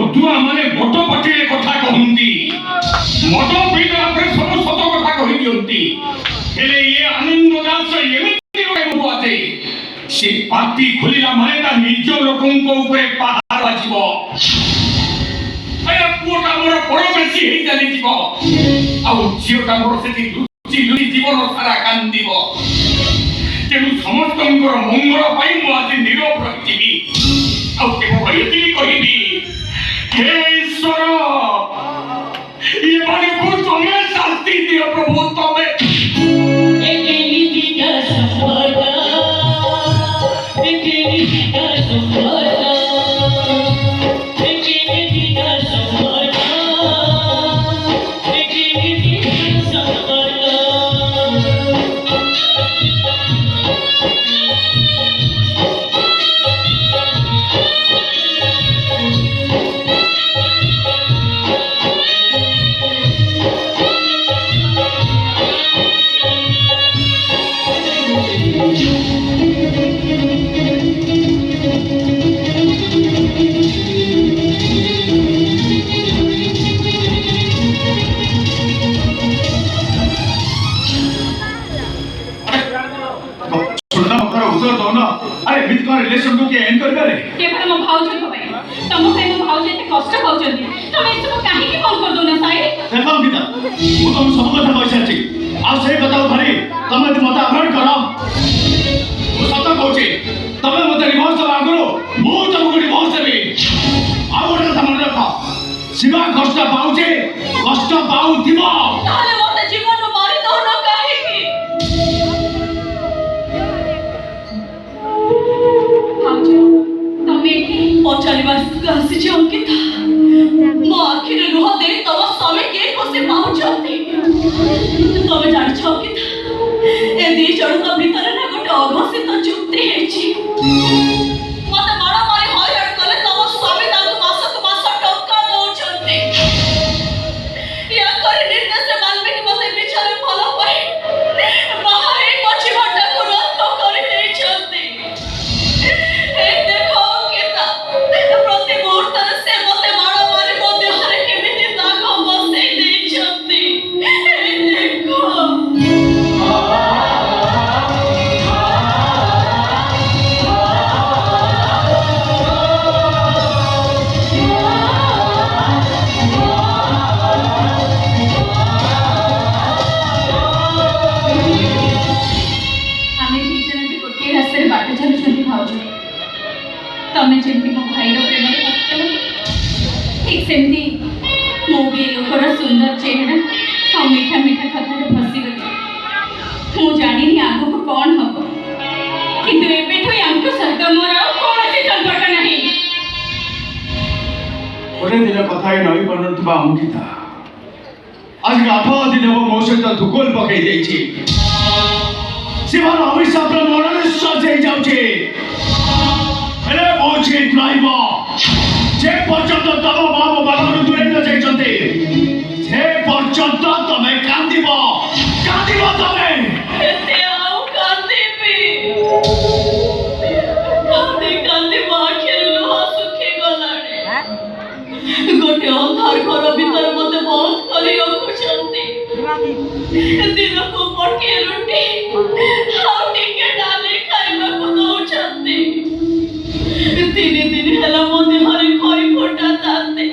ମଦୁଆ ମାନେ ବଟ ପାଟିରେ କଥା କହନ୍ତି, ମଦ ପିଇଲା ପରେ ସବୁ ସତ କଥା କହିଦିଅନ୍ତି। ହେଲେ ଇଏ ଆନନ୍ଦ ଦାସ ଏମିତି ଗୋଟେ ମଦୁଆ ଯେ ସେ ପାଟି ଖୋଲିଲା ମାନେ ତା ନିଜ ଲୋକଙ୍କ ଉପରେ ପାହାର ବାଜିବ। ପୁଅଟା ମୋର ପରବେଶୀ ହେଇ ଚାଲିଯିବ, ଆଉ ଝିଅଟା ମୋର ସେଠି ଲୁଚି ଲୁଚି ଜୀବନ ସାରା କାନ୍ଦିବ। ତେଣୁ ସମସ୍ତଙ୍କର ମଙ୍ଗଳ ପାଇଁ ମୁଁ ଆଜି ନୀରବ ରହିଯିବି, ଆଉ କେବଳ ଏତିକି କହିବି, ହେ ଈଶ୍ୱର, ଏମାନଙ୍କୁ ତମେ ଶାସ୍ତି ଦିଅ ପ୍ରଭୁ। ତମେ रिलेशन को के एंड कर करे केवल मो भाउज को भाई तम पे मो भाउज एते कष्ट पाउचंदी तम ए सब काहे की फोन कर दो ना साई देखो गीता मु तुम सब কথা কইছা छी आ से बताओ भाई तमे मत अवॉइड करो। मु सत कहूची तमे मत डिवोर्स आगरो मु तुमको डिवोर्स देबी। आ गोटे কথা मन रख, शिवा कष्ट पाउचे कष्ट पाउ दिबो ताले मते जीवन मारी दो ना काहे की भाउज तमे की पचारिबास आसी जे अंकिता मो आखिरे लुह दे तम स्वामी के कोसे पाउचंती। तमे जान छ अंकिता ए दी जणक भीतर ना गोटे अघोषित चुक्ति हेची। मते मारा मारी हयरान कले तम स्वामी ताको मासक मास टंका दउचंती। या करे निर्देश वाल्मीकि मते बिचारे भलो पाई बाहर मछी भट्टा को रख करे देचंती। ए देखो अंकिता प्रति मुहूर्त से मते मारा मारी मो देहरे केमिति दाग बसै देचंती। ए देखो तमें जेमती मो भाई प्रेम पसल ठीक सेमती मु भी लोकर सुंदर चेहरा और मीठा मीठा कथा फसीगली। मु जानी आग को कौन हम किंतु एबेठो यांको सहित मोर कौन संपर्क नहीं। गोटे दिन कथा नई पारुवा अंकिता आज 8 दिन हम मो सहित धुकोल पकई देछि। शिवार अभिशाप मरणेश्वर जाई जाउछे। हेले मोची ड्राइवर जे पर्यंत तम बाप बाबा दूरे न जाइछन्ते जे पर्यंत तमे कांदिबो तमे एते आउ कांदिबी कांदी कांदी आखिर लुह सुखी गलाने। गोटे अंधार घर भीतर मते बहुत करी रखुछन्ती। दिन को पटके रुटी आउ टिके डाले खाइबा को दउछन्ती। तीन दिन हेला मो देहरे खई फोटा ताते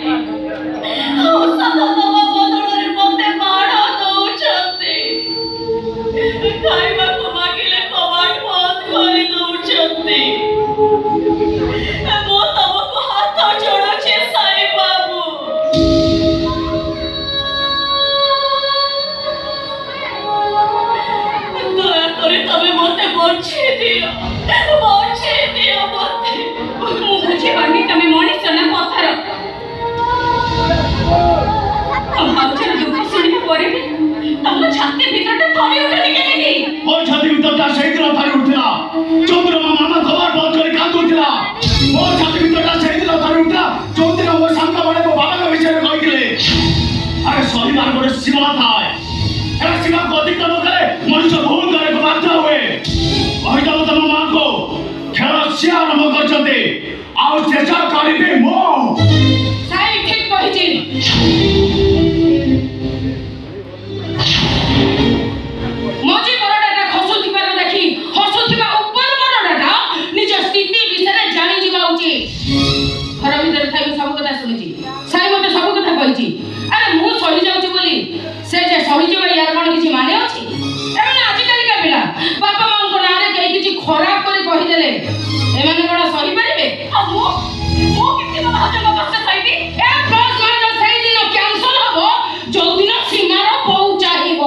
औषध दवा बदଳରେ मते माड़ दउछन्ती। खाइबा को मागिले कबाट बंद करि दउछन्ती। मो तमको हाथ जोड़ुछे साई बाबू। दया करे तमे मते बचे दियो मते। मु बुझे पानी तमे मनीष ना पत्थर हम भाउचर दुख सुनिबा परे भी तम छाती भीतरटा थरी उठली केनेकी ओ छाती भीतरटा सेदिन थरी उठला। चंद्रमा मामा खबर बहुत करे कांदुथिला। ओ छाती भीतरटा सेदिन थरी उठला चौदिन मो सांका बडे मो बाबा के विषय कहिथिले। अरे सहीबार गोटे सीमा थाए ए सीमा को अतिक्रमण करे मनुष्य भूल करे को बाध्य हुए। कहिदब तम मां को खेल से आरंभ करछते आउ चेष्टा करिबे मो साई ମଝି ବରଡ଼ାଟା ଖସୁଥିବାର ଦେଖି ହସୁଥିବା ଉପର ବରଡ଼ାଟା ନିଜ ସ୍ଥିତି ବିଷୟରେ ଜାଣିଯିବା ଉଚିତ। ଘର ଭିତରେ ଥାଇ ମୁଁ ସବୁ କଥା ଶୁଣିଛି। ସାଇ ମତେ ସବୁ କଥା କହିଛି। ଆରେ ମୁଁ ସହିଯାଉଛି ବୋଲି ସେ ଯେ ସହିଯିବା ୟାର କ'ଣ କିଛି ମାନେ ଅଛି? ଏମାନେ ଆଜିକାଲିକା ପିଲା ବାପା ମାଙ୍କ ନାଁରେ କେହି କିଛି ଖରାପ କରି କହିଦେଲେ ଏମାନେ କ'ଣ ସହିପାରିବେ? ଆଉ ମୁଁ କେମିତି ମୋ ଭାଉଜଙ୍କ କଷ୍ଟ ସହିବି? ଏ ପ୍ଲସ୍ ମାଇନସ୍ ସେଇଦିନ କ୍ୟାନ୍ସଲ ହବ ଯୋଉଦିନ ସୀମାର ବୋଉ ଚାହିଁବ।